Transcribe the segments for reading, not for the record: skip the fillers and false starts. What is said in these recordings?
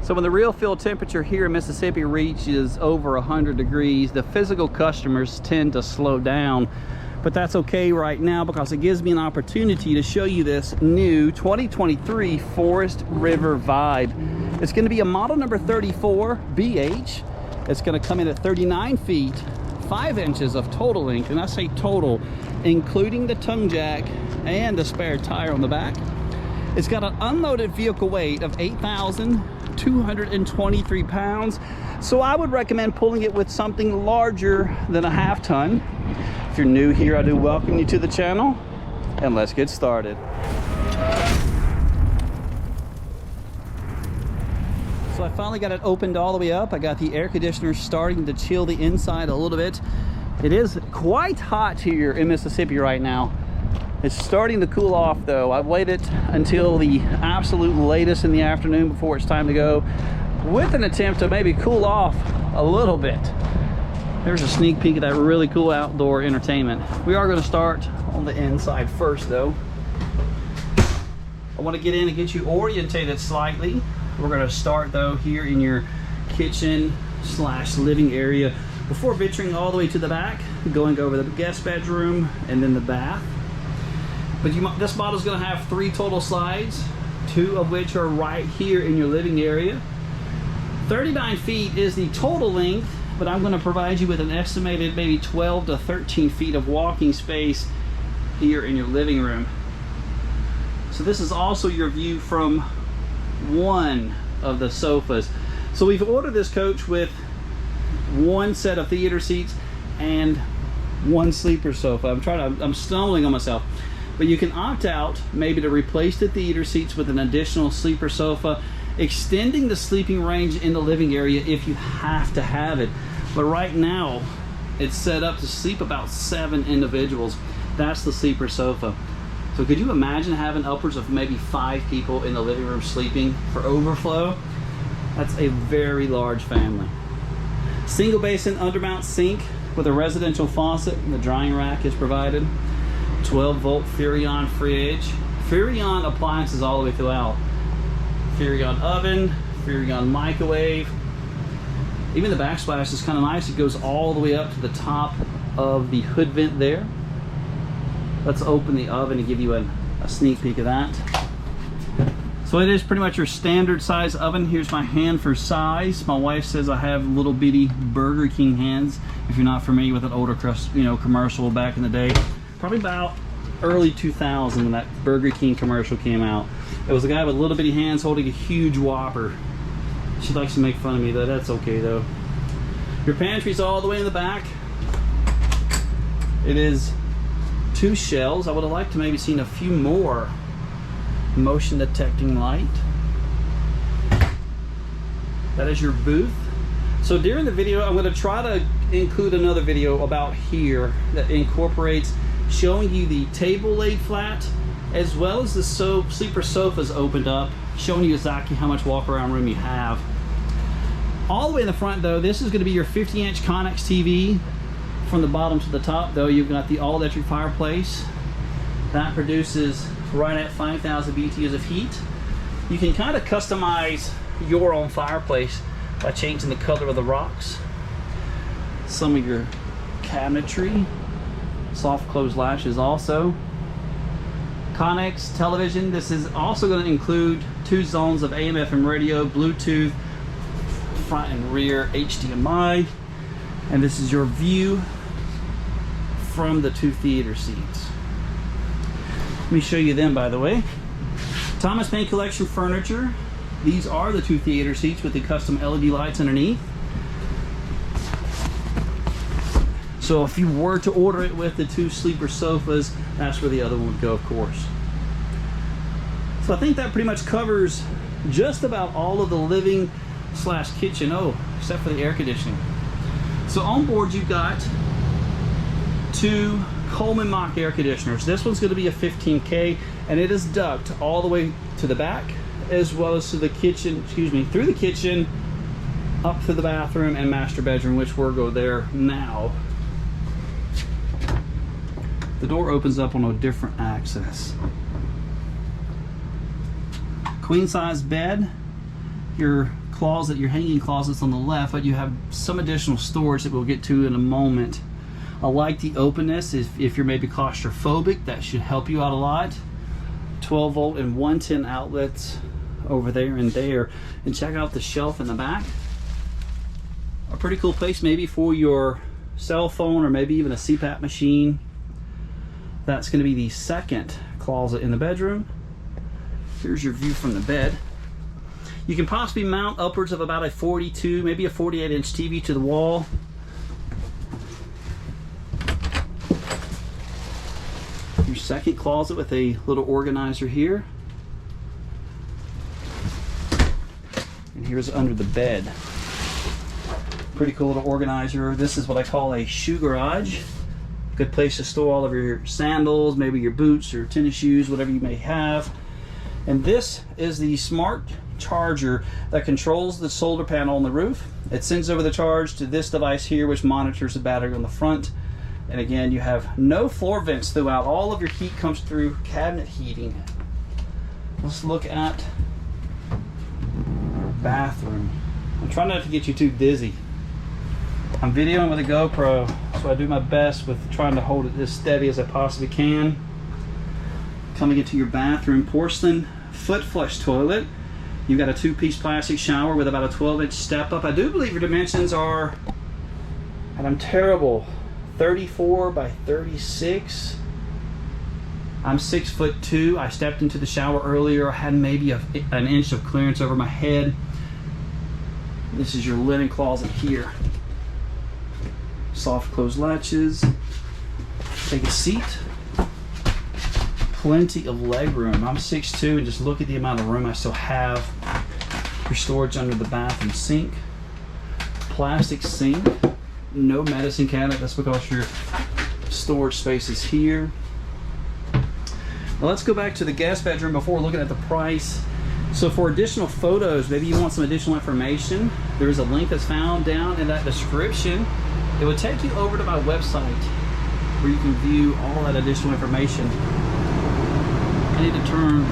So when the real field temperature here in Mississippi reaches over 100 degrees, the physical customers tend to slow down. But that's okay right now because it gives me an opportunity to show you this new 2023 Forest River Vibe. It's going to be a model number 34 BH. It's going to come in at 39 feet, 5 inches of total length, and I say total, including the tongue jack and the spare tire on the back. It's got an unloaded vehicle weight of 8,223 pounds, so I would recommend pulling it with something larger than a half ton. If you're new here, I do welcome you to the channel, and let's get started. So I finally got it opened all the way up. I got the air conditioner starting to chill the inside a little bit. It is quite hot here in Mississippi right now. It's starting to cool off though. I've waited until the absolute latest in the afternoon before it's time to go, with an attempt to maybe cool off a little bit. There's a sneak peek of that really cool outdoor entertainment. We are going to start on the inside first though. I want to get in and get you orientated slightly. We're going to start though here in your kitchen slash living area before venturing all the way to the back, going over the guest bedroom and then the bath. But this model is going to have 3 total slides, 2 of which are right here in your living area. 39 feet is the total length, but I'm going to provide you with an estimated maybe 12 to 13 feet of walking space here in your living room. So this is also your view from one of the sofas. So we've ordered this coach with 1 set of theater seats and 1 sleeper sofa. I'm stumbling on myself. But you can opt out maybe to replace the theater seats with an additional sleeper sofa, extending the sleeping range in the living area if you have to have it. But right now, it's set up to sleep about 7 individuals. That's the sleeper sofa. So could you imagine having upwards of maybe 5 people in the living room sleeping for overflow? That's a very large family. Single basin undermount sink with a residential faucet. The drying rack is provided. 12-volt Furrion fridge. Furrion appliances all the way throughout. Furrion oven, Furrion microwave. Even the backsplash is kind of nice. It goes all the way up to the top of the hood vent there. Let's open the oven and give you a sneak peek of that. So it is pretty much your standard size oven. Here's my hand for size. My wife says I have little bitty Burger King hands. If you're not familiar with an older commercial back in the day, probably about early 2000 when that Burger King commercial came out. It was a guy with little bitty hands holding a huge Whopper. She likes to make fun of me though. That's okay though. Your pantry's all the way in the back. It is 2 shelves. I would have liked to maybe seen a few more. Motion detecting light. That is your booth. So during the video, I'm going to try to include another video about here that incorporates showing you the table laid flat, as well as the sleeper sofas opened up, showing you exactly how much walk around room you have. All the way in the front though, this is going to be your 50-inch Connex TV. From the bottom to the top though, you've got the all-electric fireplace. That produces right at 5,000 BTUs of heat. You can kind of customize your own fireplace by changing the color of the rocks. Some of your cabinetry. Soft close latches also. Connex television. This is also going to include 2 zones of AM/FM radio, Bluetooth, front and rear HDMI, and this is your view from the 2 theater seats. Let me show you them, by the way. Thomas Paine Collection furniture. These are the 2 theater seats with the custom LED lights underneath. So if you were to order it with the 2 sleeper sofas, that's where the other one would go, of course. So I think that pretty much covers just about all of the living slash kitchen, except for the air conditioning. So on board you've got 2 Coleman Mach air conditioners. This one's going to be a 15K, and it is duct all the way to the back, as well as to the kitchen, through the kitchen, up to the bathroom and master bedroom, which we'll go there now. The door opens up on a different access. Queen size bed, your closet, your hanging closets on the left, but you have some additional storage that we'll get to in a moment. I like the openness. If you're maybe claustrophobic, that should help you out a lot. 12 volt and 110 outlets over there and there. And check out the shelf in the back. A pretty cool place maybe for your cell phone or maybe even a CPAP machine. That's going to be the second closet in the bedroom. Here's your view from the bed. You can possibly mount upwards of about a 42, maybe a 48-inch TV to the wall. Your second closet with a little organizer here. And here's under the bed. Pretty cool little organizer. This is what I call a shoe garage. Good place to store all of your sandals, maybe your boots or tennis shoes, whatever you may have. And this is the smart charger that controls the solar panel on the roof. It sends over the charge to this device here, which monitors the battery on the front. And again, you have no floor vents throughout. All of your heat comes through cabinet heating. Let's look at our bathroom. I'm trying not to get you too dizzy. I'm videoing with a GoPro, so I do my best with trying to hold it as steady as I possibly can. Coming into your bathroom, porcelain foot flush toilet. You've got a 2-piece plastic shower with about a 12-inch step up. I do believe your dimensions are, and I'm terrible, 34 by 36. I'm 6'2". I stepped into the shower earlier. I had maybe an inch of clearance over my head. This is your linen closet here. Soft close latches. Take a seat. Plenty of leg room. I'm 6'2", and just look at the amount of room I still have. Your storage under the bathroom sink. Plastic sink. No medicine cabinet. That's because your storage space is here. Now let's go back to the guest bedroom before looking at the price. So for additional photos, maybe you want some additional information, there is a link that's found down in that description. It will take you over to my website where you can view all that additional information. I need to turn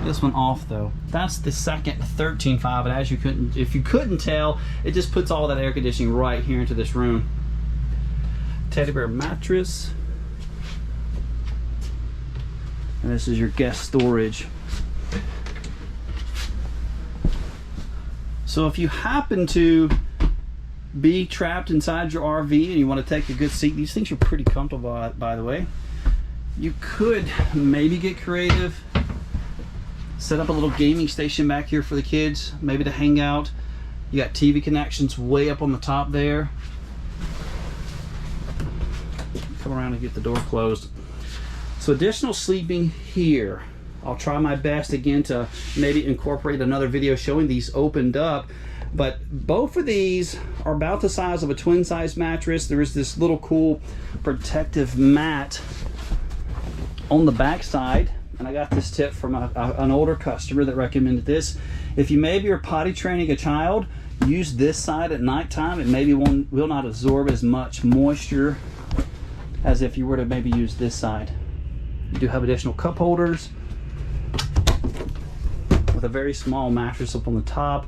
this one off though. That's the second 13.5, and as if you couldn't tell, it just puts all that air conditioning right here into this room. Teddy bear mattress. And this is your guest storage. So if you happen to be trapped inside your RV and you want to take a good seat, these things are pretty comfortable, by the way. You could maybe get creative, set up a little gaming station back here for the kids, maybe to hang out. You got TV connections way up on the top there. Come around and get the door closed. So additional sleeping here. I'll try my best again to maybe incorporate another video showing these opened up. But both of these are about the size of a twin size mattress. There is this little cool protective mat on the back side. And I got this tip from an older customer that recommended this. If you maybe are potty training a child, use this side at nighttime. It maybe will not absorb as much moisture as if you were to maybe use this side. You do have additional cup holders with a very small mattress up on the top.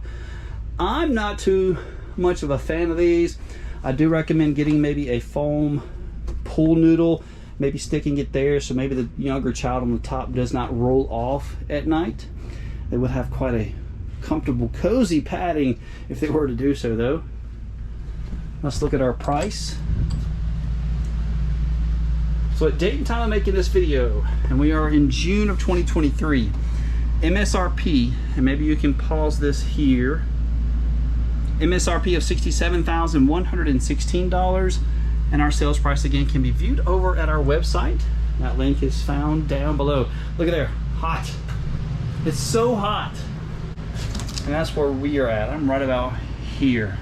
I'm not too much of a fan of these. I do recommend getting maybe a foam pool noodle, maybe sticking it there so maybe the younger child on the top does not roll off at night. They would have quite a comfortable, cozy padding if they were to do so though. Let's look at our price. So at date and time of making this video, and we are in June of 2023, MSRP, and maybe you can pause this here, MSRP of $67,116, and our sales price again can be viewed over at our website. That link is found down below. Look at there, hot. It's so hot. And that's where we are at. I'm right about here.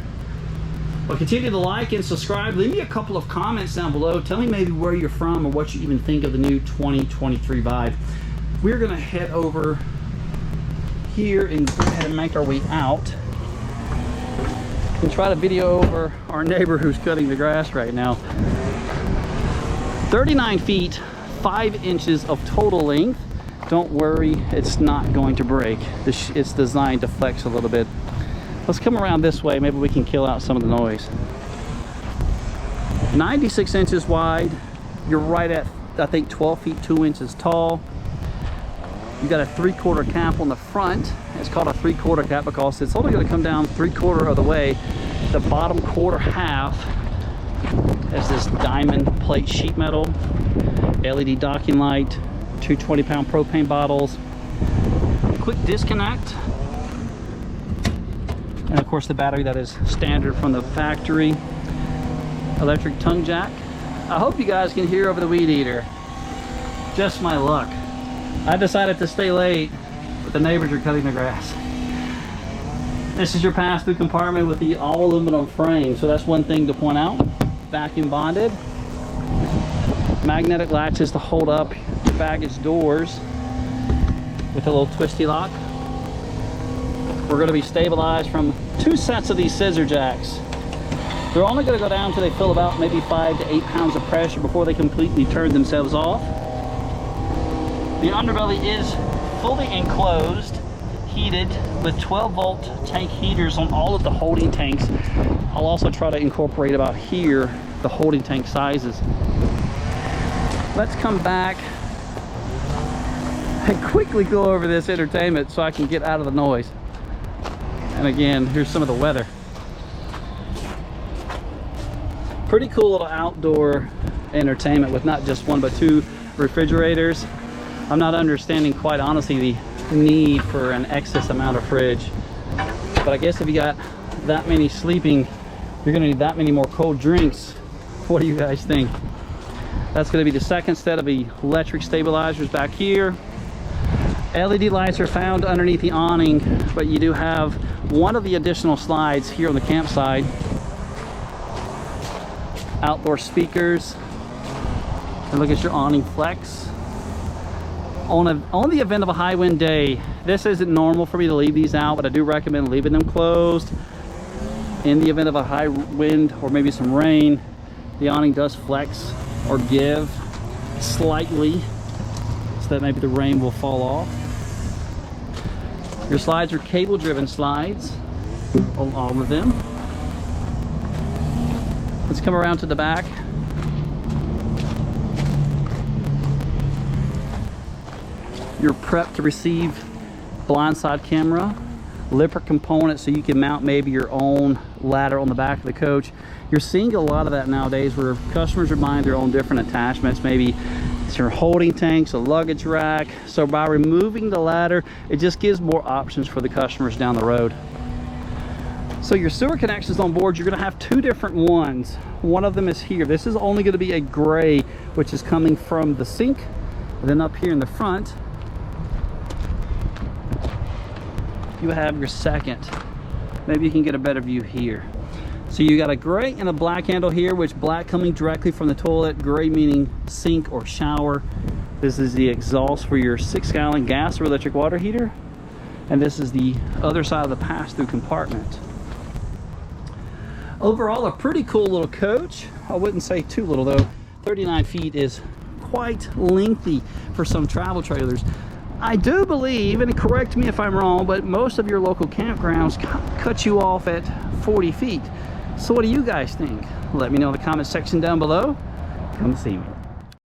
Well, continue to like and subscribe. Leave me a couple of comments down below. Tell me maybe where you're from or what you even think of the new 2023 Vive. We're gonna head over here and go ahead and make our way out and try to video over our neighbor who's cutting the grass right now. 39 feet, 5 inches of total length, don't worry, it's not going to break. It's designed to flex a little bit. Let's come around this way, maybe we can kill out some of the noise. 96 inches wide. You're right at, I think, 12 feet 2 inches tall. You got a 3/4 cap on the front. It's called a 3/4 cap because it's only going to come down 3/4 of the way. The bottom quarter half is this diamond plate sheet metal, LED docking light, 2 20-pound propane bottles, quick disconnect, and of course the battery that is standard from the factory, electric tongue jack. I hope you guys can hear over the weed eater. Just my luck. I decided to stay late, but the neighbors are cutting the grass. This is your pass-through compartment with the all aluminum frame, so that's one thing to point out. Vacuum bonded. Magnetic latches to hold up your baggage doors with a little twisty lock. We're going to be stabilized from 2 sets of these scissor jacks. They're only going to go down until they feel about maybe 5 to 8 pounds of pressure before they completely turn themselves off. The underbelly is fully enclosed, heated with 12-volt tank heaters on all of the holding tanks. I'll also try to incorporate about here the holding tank sizes. Let's come back and quickly go over this entertainment so I can get out of the noise. And again, here's some of the weather. Pretty cool little outdoor entertainment with not just 1 but 2 refrigerators. I'm not understanding, quite honestly, the need for an excess amount of fridge. But I guess if you got that many sleeping, you're gonna need that many more cold drinks. What do you guys think? That's gonna be the second set of the electric stabilizers back here. LED lights are found underneath the awning, but you do have one of the additional slides here on the campsite. Outdoor speakers. And look at your awning flex. On the event of a high wind day, this isn't normal for me to leave these out, but I do recommend leaving them closed. In the event of a high wind or maybe some rain, the awning does flex or give slightly so that maybe the rain will fall off. Your slides are cable driven slides, all of them. Let's come around to the back. You're prepped to receive blindside camera, lipper component so you can mount maybe your own ladder on the back of the coach. You're seeing a lot of that nowadays where customers are buying their own different attachments. Maybe it's your holding tanks, a luggage rack. So by removing the ladder, it just gives more options for the customers down the road. So your sewer connections on board, you're going to have 2 different ones. One of them is here. This is only going to be a gray, which is coming from the sink. And then up here in the front, you have your second. Maybe you can get a better view here. So you got a gray and a black handle here, which black coming directly from the toilet, gray meaning sink or shower. This is the exhaust for your 6-gallon gas or electric water heater. And this is the other side of the pass-through compartment. Overall, a pretty cool little coach. I wouldn't say too little though. 39 feet is quite lengthy for some travel trailers. I do believe, and correct me if I'm wrong, but most of your local campgrounds cut you off at 40 feet. So what do you guys think? Let me know in the comment section down below. Come see me.